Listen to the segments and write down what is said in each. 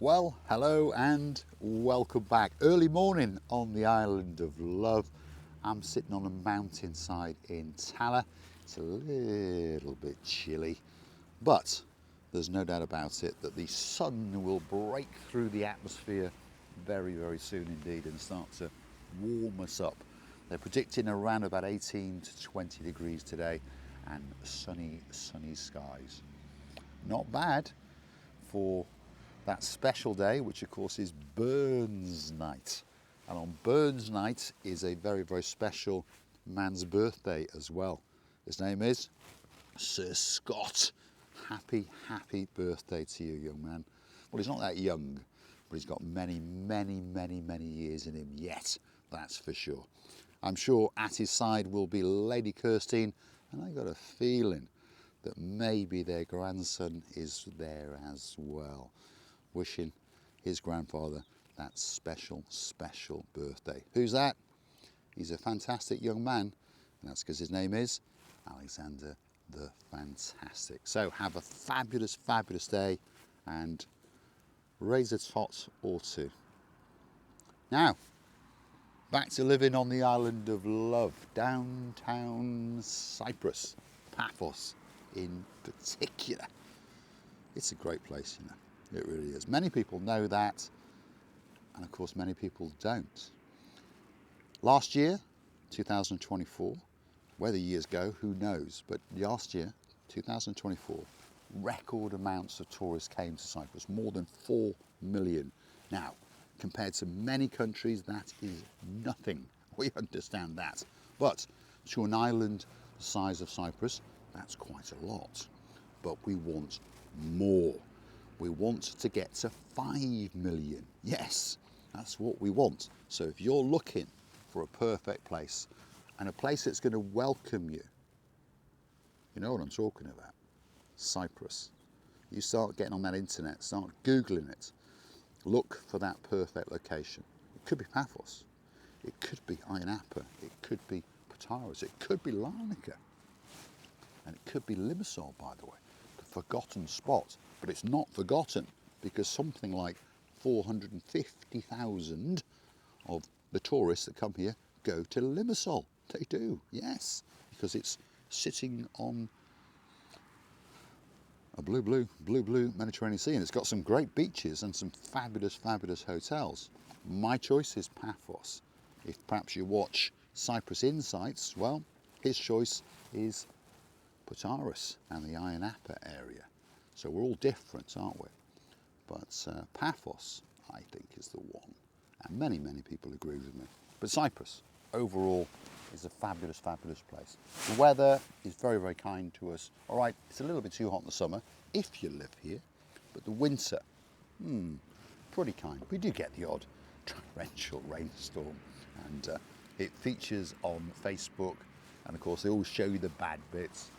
Well, hello and welcome back. Early morning on the island of love. I'm sitting on a mountainside in Tala. It's a little bit chilly, but there's no doubt about it that the sun will break through the atmosphere very, very soon indeed and start to warm us up. They're predicting around about 18 to 20 degrees today and sunny skies. Not bad for that special day, which of course is Burns Night. And on Burns Night is a very, very special man's birthday as well. His name is Sir Scott. Happy birthday to you, young man. Well, he's not that young, but he's got many years in him yet, that's for sure. I'm sure at his side will be Lady Kirstine, and I got a feeling that maybe their grandson is there as well, wishing his grandfather that special birthday. Who's that? He's a fantastic young man, and that's because his name is Alexander the Fantastic. So have a fabulous day and raise a tot or two. Now, back to living on the island of love, downtown Cyprus, Paphos in particular. It's a great place, you know, it really is. Many people know that, and of course many people don't. Last year, 2024, where the years go, who knows, but last year, 2024, record amounts of tourists came to Cyprus, more than 4 million. Now, compared to many countries, that is nothing. We understand that. But to an island the size of Cyprus, that's quite a lot. But we want more. We want to get to 5 million. Yes, that's what we want. So if you're looking for a perfect place and a place that's going to welcome you, you know what I'm talking about. Cyprus. You start getting on that internet, start Googling it. Look for that perfect location. It could be Paphos. It could be Ayia Napa. It could be Ptaros. It could be Larnaca. And it could be Limassol, by the way, the forgotten spot. But it's not forgotten because something like 450,000 of the tourists that come here go to Limassol. They do, yes, because it's sitting on a blue Mediterranean Sea, and it's got some great beaches and some fabulous hotels. My choice is Paphos. If perhaps you watch Cyprus Insights, well, his choice is Ptaros and the Ayia Napa area. So we're all different, aren't we? But Paphos, I think, is the one. And many people agree with me. But Cyprus, overall, is a fabulous place. The weather is very kind to us. All right, it's a little bit too hot in the summer, if you live here. But the winter, pretty kind. We do get the odd torrential rainstorm. And it features on Facebook. And of course, they always show you the bad bits,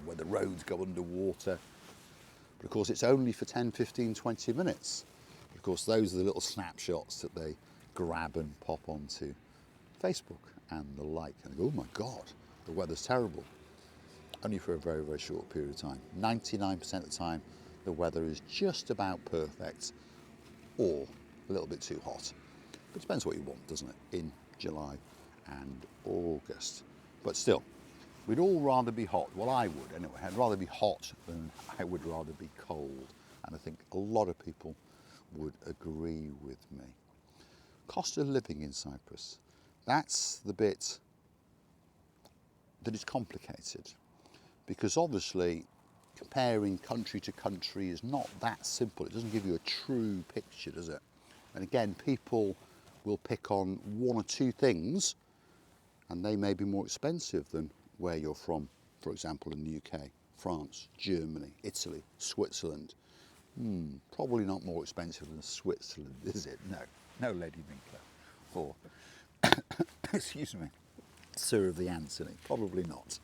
where the roads go underwater. But of course, it's only for 10, 15, 20 minutes. Of course, those are the little snapshots that they grab and pop onto Facebook and the like. And they go, oh my God, the weather's terrible. Only for a very short period of time. 99% of the time, the weather is just about perfect or a little bit too hot. But it depends what you want, doesn't it, in July and August. But still, we'd all rather be hot. Well, I would anyway. I'd rather be hot than I would rather be cold. And I think a lot of people would agree with me. Cost of living in Cyprus. That's the bit that is complicated. Because obviously, comparing country to country is not that simple. It doesn't give you a true picture, does it? And again, people will pick on one or two things, and they may be more expensive than where you're from, for example, in the UK, France, Germany, Italy, Switzerland. Probably not more expensive than Switzerland, is it? No, Lady Winkler. Or, excuse me, Sir of the Anthony, probably not.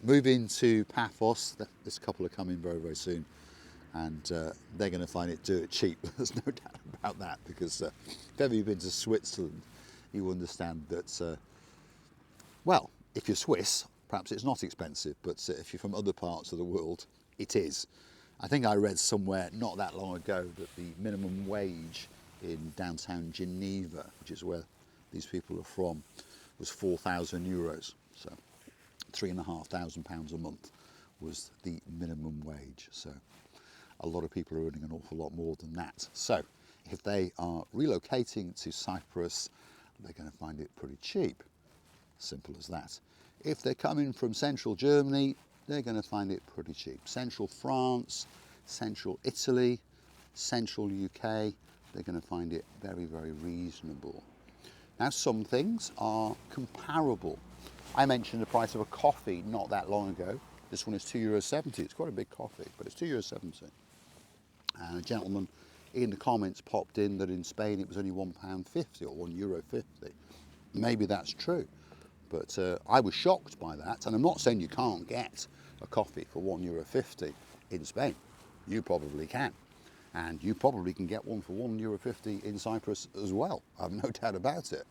Moving to Paphos, this couple are coming very soon, and they're going to find it dirt cheap. There's no doubt about that, because if ever you've been to Switzerland, you understand that, well, if you're Swiss, perhaps it's not expensive, but if you're from other parts of the world, it is. I think I read somewhere not that long ago that the minimum wage in downtown Geneva, which is where these people are from, was €4,000. So £3,500 a month was the minimum wage. So a lot of people are earning an awful lot more than that. So if they are relocating to Cyprus, they're going to find it pretty cheap. Simple as that. If they're coming from central Germany, they're going to find it pretty cheap. Central France, central Italy, central UK, they're going to find it very, very reasonable. Now, some things are comparable. I mentioned the price of a coffee not that long ago. This one is €2.70. It's quite a big coffee, but it's €2.70. And a gentleman in the comments popped in that in Spain it was only £1.50 or €1.50. Maybe that's true, but I was shocked by that. And I'm not saying you can't get a coffee for €1.50 in Spain. You probably can. And you probably can get one for €1.50 in Cyprus as well. I've no doubt about it.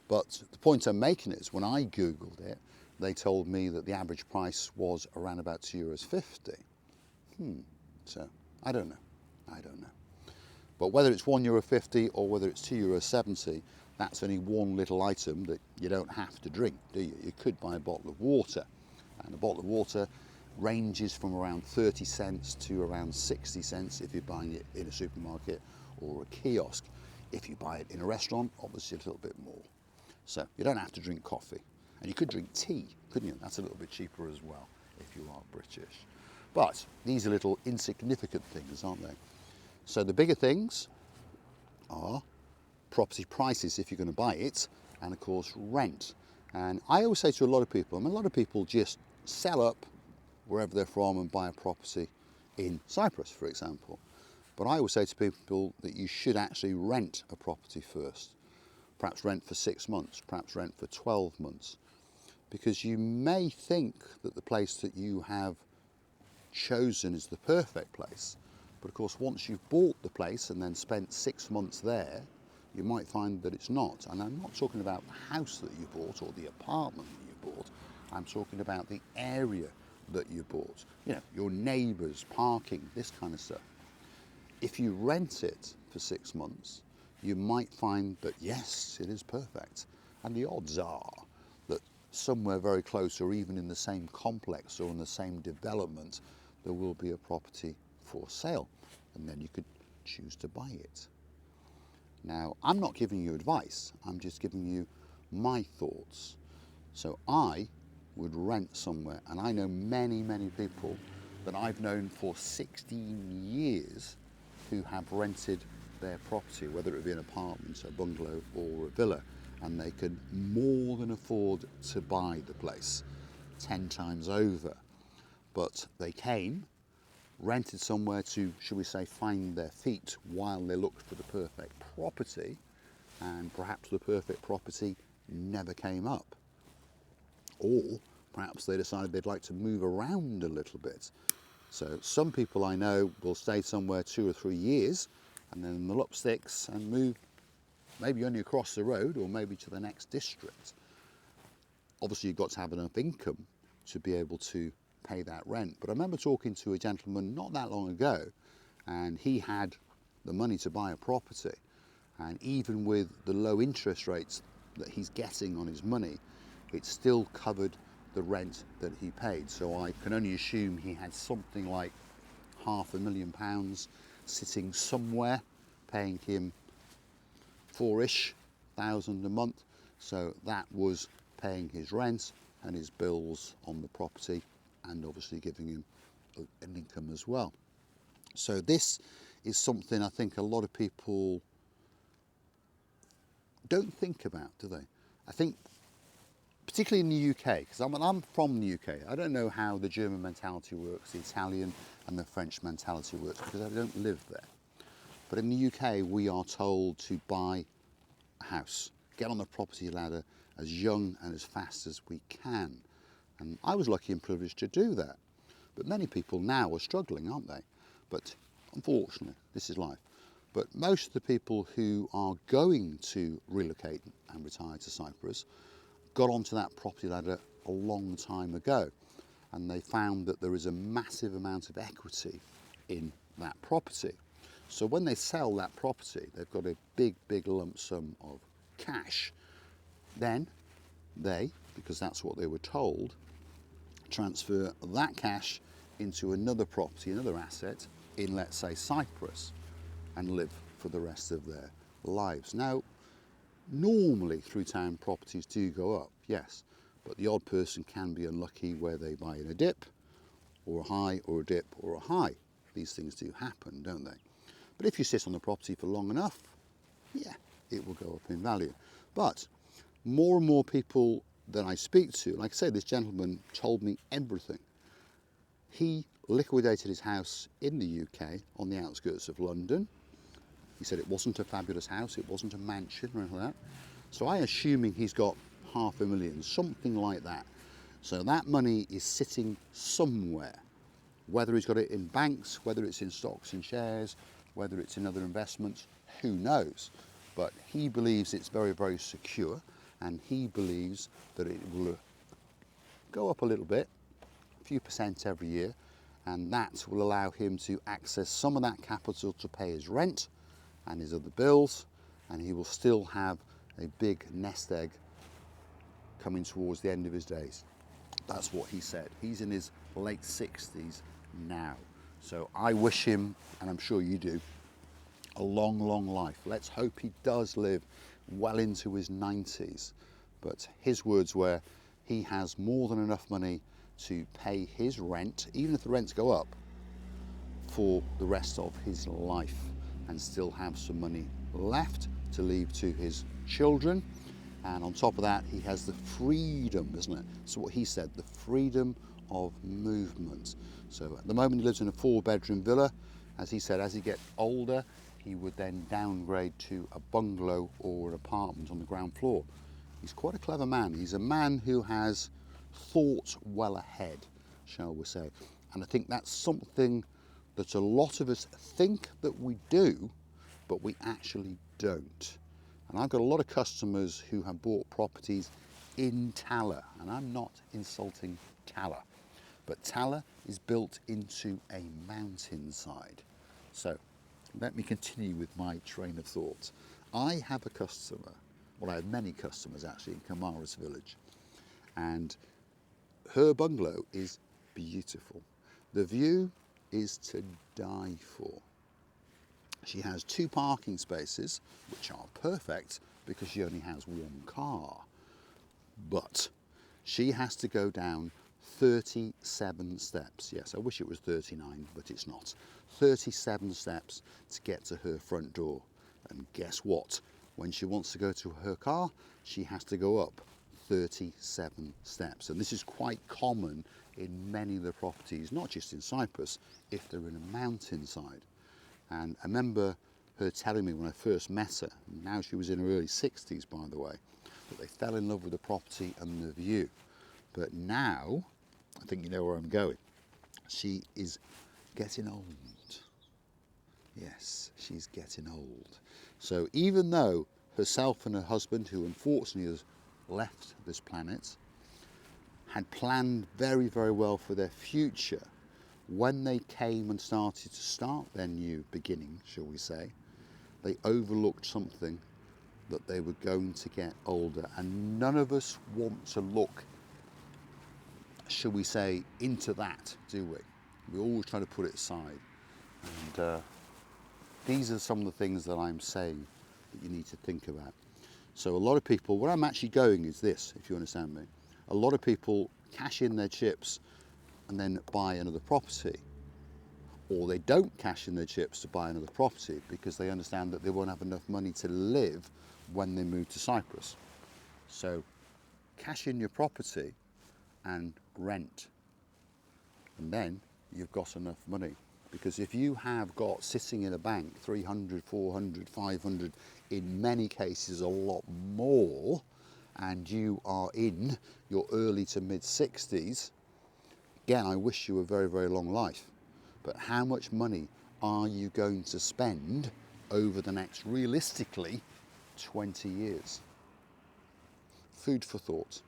But the point I'm making is when I Googled it, they told me that the average price was around about €2.50. So I don't know. But whether it's €1.50 or whether it's €2.70, that's only one little item that you don't have to drink, do you? You could buy a bottle of water, and a bottle of water ranges from around 30 cents to around 60 cents if you're buying it in a supermarket or a kiosk. If you buy it in a restaurant, obviously a little bit more. So you don't have to drink coffee. And you could drink tea, couldn't you? That's a little bit cheaper as well if you are British. But these are little insignificant things, aren't they? So the bigger things are property prices if you're going to buy it, and of course rent. And I always say to a lot of people, a lot of people just sell up wherever they're from and buy a property in Cyprus, for example. But I always say to people that you should actually rent a property first. Perhaps rent for 6 months, perhaps rent for 12 months. Because you may think that the place that you have chosen is the perfect place. But of course, once you've bought the place and then spent 6 months there, you might find that it's not. And I'm not talking about the house that you bought or the apartment that you bought. I'm talking about the area that you bought. You know, your neighbours, parking, this kind of stuff. If you rent it for 6 months, you might find that yes, it is perfect. And the odds are that somewhere very close or even in the same complex or in the same development, there will be a property for sale, and then you could choose to buy it. Now, I'm not giving you advice, I'm just giving you my thoughts. So I would rent somewhere, and I know many, many people that I've known for 16 years who have rented their property, whether it be an apartment, a bungalow or a villa, and they could more than afford to buy the place 10 times over. But they came, rented somewhere to, shall we say, find their feet while they looked for the perfect property, and perhaps the perfect property never came up. Or perhaps they decided they'd like to move around a little bit. So some people I know will stay somewhere 2 or 3 years and then they'll up sticks and move maybe only across the road or maybe to the next district. Obviously you've got to have enough income to be able to pay that rent. But I remember talking to a gentleman not that long ago, and he had the money to buy a property, and even with the low interest rates that he's getting on his money, it still covered the rent that he paid. So I can only assume he had something like £500,000 sitting somewhere paying him 4-ish thousand a month. So that was paying his rent and his bills on the property, and obviously giving him an income as well. So this is something I think a lot of people don't think about, do they? I think particularly in the UK, because I'm from the UK, I don't know how the German mentality works, the Italian and the French mentality works, because I don't live there. But in the UK, we are told to buy a house, get on the property ladder as young and as fast as we can. And I was lucky and privileged to do that. But many people now are struggling, aren't they? But unfortunately, this is life. But most of the people who are going to relocate and retire to Cyprus got onto that property ladder a long time ago. And they found that there is a massive amount of equity in that property. So when they sell that property, they've got a big, big lump sum of cash. Then they, because that's what they were told, transfer that cash into another property, another asset in, let's say, Cyprus, and live for the rest of their lives. Now, normally through town properties do go up, yes, but the odd person can be unlucky where they buy in a dip or a high, or a dip or a high. These things do happen, don't they? But if you sit on the property for long enough, yeah, it will go up in value. But more and more people that I speak to, like I say, this gentleman told me everything. He liquidated his house in the UK on the outskirts of London. He said it wasn't a fabulous house, it wasn't a mansion or anything like that. So I'm assuming he's got $500,000, something like that. So that money is sitting somewhere, whether he's got it in banks, whether it's in stocks and shares, whether it's in other investments, who knows? But he believes it's very, very secure, and he believes that it will go up a little bit, a few percent every year, and that will allow him to access some of that capital to pay his rent and his other bills, and he will still have a big nest egg coming towards the end of his days. That's what he said. He's in his late 60s now. So I wish him, and I'm sure you do, a long, long life. Let's hope he does live well into his 90s. But his words were, he has more than enough money to pay his rent, even if the rents go up, for the rest of his life, and still have some money left to leave to his children. And on top of that, he has the freedom, isn't it? So what he said, the freedom of movement. So at the moment he lives in a 4-bedroom villa. As he said, as he gets older, he would then downgrade to a bungalow or an apartment on the ground floor. He's quite a clever man. He's a man who has thought well ahead, shall we say. And I think that's something that a lot of us think that we do, but we actually don't. And I've got a lot of customers who have bought properties in Taller, and I'm not insulting Taller, but Taller is built into a mountainside. So let me continue with my train of thought. I have a customer, well, I have many customers actually in Kamaras village, and her bungalow is beautiful. The view is to die for. She has 2 parking spaces, which are perfect because she only has 1 car. But she has to go down 37 steps. Yes, I wish it was 39, but it's not. 37 steps to get to her front door. And guess what? When she wants to go to her car, she has to go up 37 steps. And this is quite common in many of the properties, not just in Cyprus, if they're in a mountainside. And I remember her telling me when I first met her, now she was in her early 60s by the way, that they fell in love with the property and the view. But now, I think you know where I'm going, she is getting old. Yes, she's getting old. So even though herself and her husband, who unfortunately has left this planet, had planned very, very well for their future, when they came and started to start their new beginning, shall we say, they overlooked something, that they were going to get older. And none of us want to look, shall we say, into that, do we? We always try to put it aside. And these are some of the things that I'm saying that you need to think about. So a lot of people, where I'm actually going is this, if you understand me. A lot of people cash in their chips and then buy another property, or they don't cash in their chips to buy another property because they understand that they won't have enough money to live when they move to Cyprus. So cash in your property and rent, and then you've got enough money. Because if you have got sitting in a bank 300, 400, 500, in many cases a lot more, and you are in your early to mid 60s, again, I wish you a very, very long life. But how much money are you going to spend over the next, realistically, 20 years? Food for thought.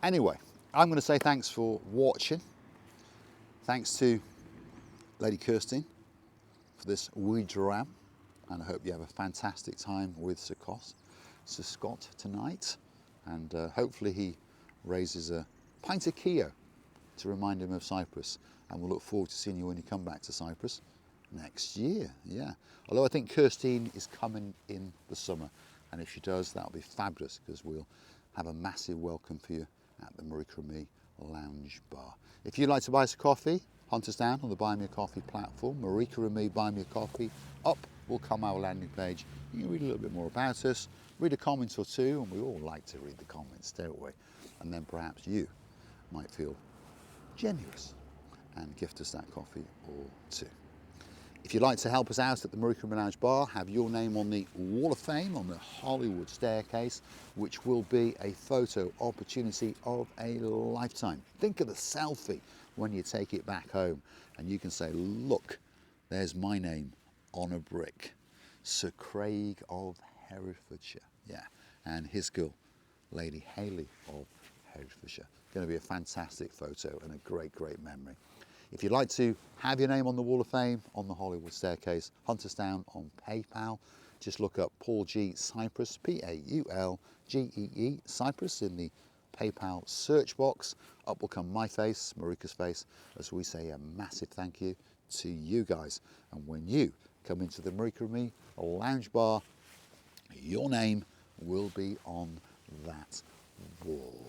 Anyway, I'm going to say thanks for watching. Thanks to Lady Kirstine for this wee dram, and I hope you have a fantastic time with Sir Scott tonight, and hopefully he raises a pint of Keo to remind him of Cyprus, and we'll look forward to seeing you when you come back to Cyprus next year. Yeah, although I think Kirstine is coming in the summer, and if she does, that'll be fabulous, because we'll have a massive welcome for you at the Marika and Me Lounge Bar. If you'd like to buy us a coffee, hunt us down on the Buy Me a Coffee platform, Marika and Me Buy Me a Coffee. Up will come our landing page. You can read a little bit more about us, read a comment or two, and we all like to read the comments, don't we? And then perhaps you might feel generous and gift us that coffee or two. If you'd like to help us out at the Marika and Me Lounge Bar, have your name on the Wall of Fame, on the Hollywood staircase, which will be a photo opportunity of a lifetime. Think of the selfie when you take it back home, and you can say, look, there's my name on a brick. Sir Craig of Herefordshire, yeah, and his girl, Lady Hayley of Herefordshire. Going to be a fantastic photo and a great, great memory. If you'd like to have your name on the Wall of Fame, on the Hollywood staircase, hunt us down on PayPal. Just look up Paul G Cyprus, Paulgee Cyprus, in the PayPal search box. Up will come my face, Marika's face, as we say a massive thank you to you guys. And when you come into the Marika and Me Lounge Bar, your name will be on that wall.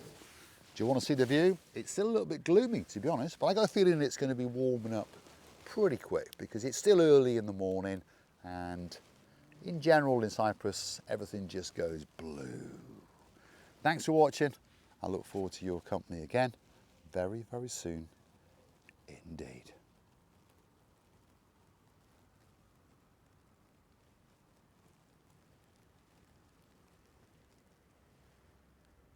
Do you want to see the view? It's still a little bit gloomy, to be honest, but I got a feeling it's going to be warming up pretty quick, because it's still early in the morning, and in general in Cyprus, everything just goes blue. Thanks for watching. I look forward to your company again very, very soon indeed.